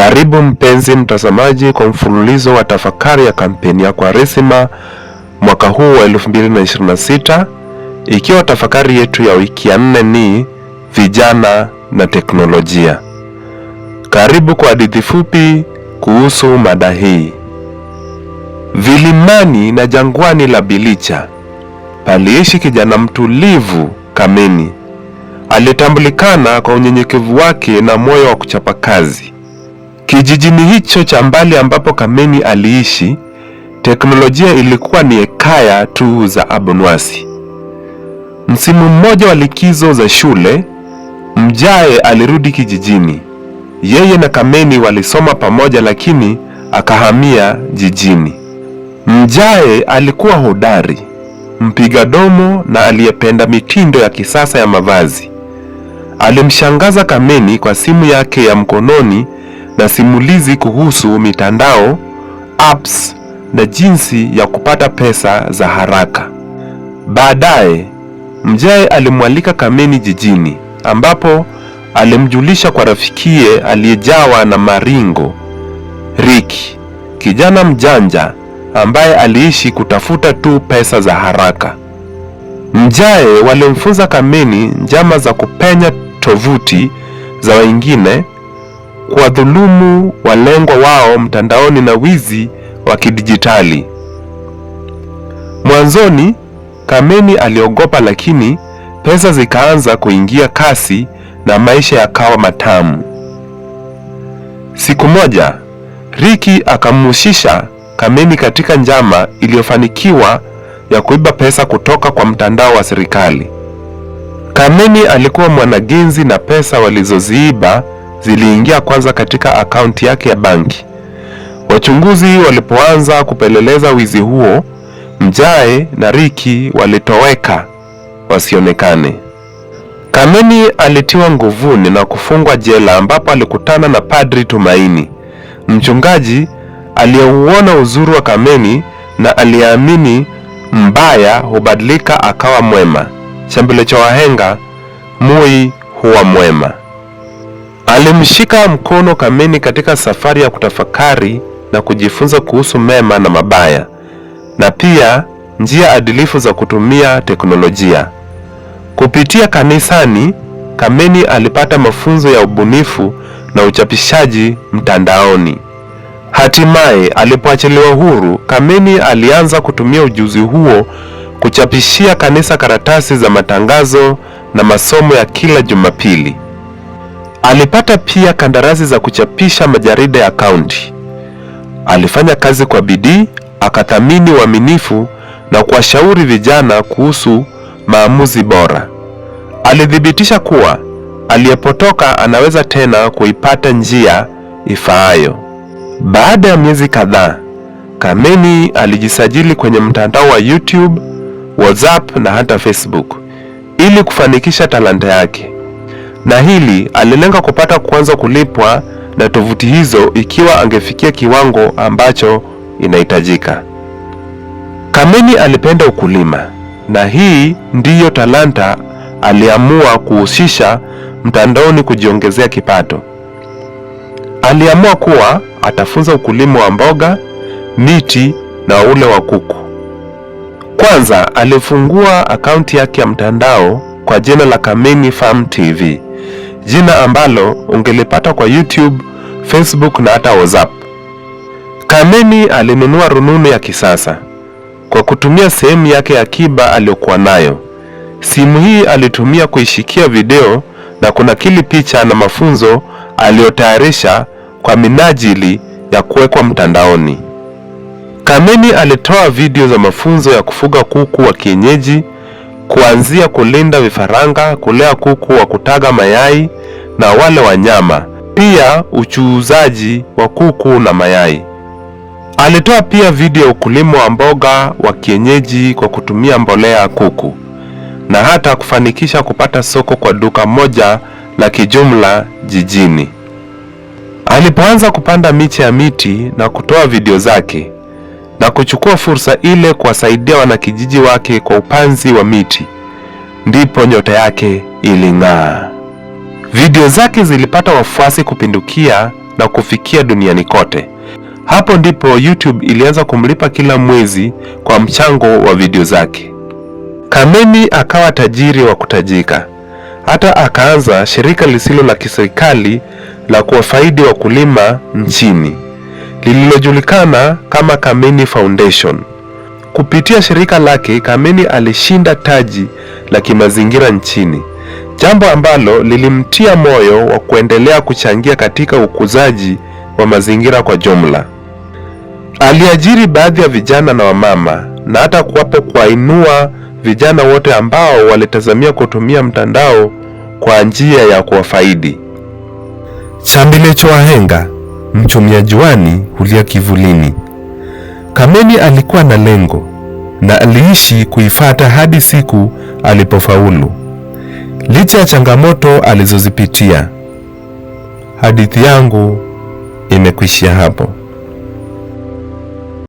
Karibu mpenzi mtazamaji kwa mfululizo wa tafakari ya kampeni ya Kwaresima mwaka huu wa 2026, ikiwa tafakari yetu ya wiki ya 4 ni vijana na teknolojia. Karibu kwa hadithi fupi kuhusu mada hii. Vilimani na jangwani la Bilicha paliishi kijana mtulivu Kameni. Alitambulikana kwa unyenyekevu wake na moyo wa kuchapa kazi. Kijijini hicho cha mbali ambapo Kameni aliishi, teknolojia ilikuwa ni hekaya tu za abunwasi. Msimu mmoja wa likizo za shule, Mjae alirudi kijijini. Yeye na Kameni walisoma pamoja, lakini akahamia jijini. Mjae alikuwa hodari, mpiga domo na aliyependa mitindo ya kisasa ya mavazi. Alimshangaza Kameni kwa simu yake ya mkononi na simulizi kuhusu mitandao, apps na jinsi ya kupata pesa za haraka. Baadaye, Mjae alimwalika Kameni jijini, ambapo alimjulisha kwa rafikie aliyejawa na maringo, Ricky, kijana mjanja ambaye aliishi kutafuta tu pesa za haraka. Mjae walimfunza Kameni njama za kupenya tovuti za wengine, kuwadhulumu walengwa wao mtandaoni na wizi wa kidijitali. Mwanzoni Kameni aliogopa, lakini pesa zikaanza kuingia kasi na maisha yakawa matamu. Siku moja, Ricky akamhusisha Kameni katika njama iliyofanikiwa ya kuiba pesa kutoka kwa mtandao wa serikali. Kameni alikuwa mwanagenzi na pesa walizoziiba ziliingia kwanza katika akaunti yake ya banki. Wachunguzi walipoanza kupeleleza wizi huo, Mjae na Ricky walitoweka wasionekane. Kameni alitiwa nguvuni na kufungwa jela, ambapo alikutana na Padri Tumaini, mchungaji aliyeuona uzuri wa Kameni na aliamini mbaya hubadilika akawa mwema. Chambele cha wahenga, mui huwa mwema. Alimshika mkono Kameni katika safari ya kutafakari na kujifunza kuhusu mema na mabaya, na pia njia adilifu za kutumia teknolojia. Kupitia kanisani, Kameni alipata mafunzo ya ubunifu na uchapishaji mtandaoni. Hatimaye alipoachiliwa huru, Kameni alianza kutumia ujuzi huo kuchapishia kanisa karatasi za matangazo na masomo ya kila Jumapili. Alipata pia kandarasi za kuchapisha majarida ya kaunti. Alifanya kazi kwa bidii, akathamini uaminifu na kuwashauri vijana kuhusu maamuzi bora. Alithibitisha kuwa aliyepotoka anaweza tena kuipata njia ifaayo. Baada ya miezi kadhaa, Kameni alijisajili kwenye mtandao wa YouTube, WhatsApp na hata Facebook ili kufanikisha talanta yake. Na hili alilenga kupata kuanza kulipwa na tovuti hizo ikiwa angefikia kiwango ambacho inahitajika. Kameni alipenda ukulima, na hii ndiyo talanta aliamua kuhusisha mtandaoni kujiongezea kipato. Aliamua kuwa atafunza ukulima wa mboga, miti na ule wa kuku. Kwanza alifungua akaunti yake ya mtandao kwa jina la Kameni Farm TV, jina ambalo ungelipata kwa YouTube, Facebook na hata WhatsApp. Kameni alinunua rununu ya kisasa kwa kutumia sehemu yake ya akiba aliyokuwa nayo. Simu hii alitumia kuishikia video na kunakili picha na mafunzo aliyotayarisha kwa minajili ya kuwekwa mtandaoni. Kameni alitoa video za mafunzo ya kufuga kuku wa kienyeji, kuanzia kulinda vifaranga, kulea kuku wa kutaga mayai na wale wa nyama, pia uchuuzaji wa kuku na mayai. Alitoa pia video ya ukulima wa mboga wa kienyeji kwa kutumia mbolea ya kuku, na hata kufanikisha kupata soko kwa duka moja la kijumla jijini. Alipoanza kupanda miche ya miti na kutoa video zake na kuchukua fursa ile kuwasaidia wanakijiji wake kwa upanzi wa miti, ndipo nyota yake iling'aa. Video zake zilipata wafuasi kupindukia na kufikia duniani kote. Hapo ndipo YouTube ilianza kumlipa kila mwezi kwa mchango wa video zake. Kameni akawa tajiri wa kutajika. Hata akaanza shirika lisilo la kiserikali la kuwafaidi wakulima nchini, lililojulikana kama Kameni Foundation. Kupitia shirika lake, Kameni alishinda taji la kimazingira nchini, jambo ambalo lilimtia moyo wa kuendelea kuchangia katika ukuzaji wa mazingira kwa jumla. Aliajiri baadhi ya vijana na wamama na hata kuwainua vijana wote ambao walitazamia kutumia mtandao kwa njia ya kuwafaidi. Chambile chowahenga, mchumia juani hulia kivulini. Kameni alikuwa na lengo na aliishi kuifata hadi siku alipofaulu, licha ya changamoto alizozipitia. Hadithi yangu imekwisha hapo.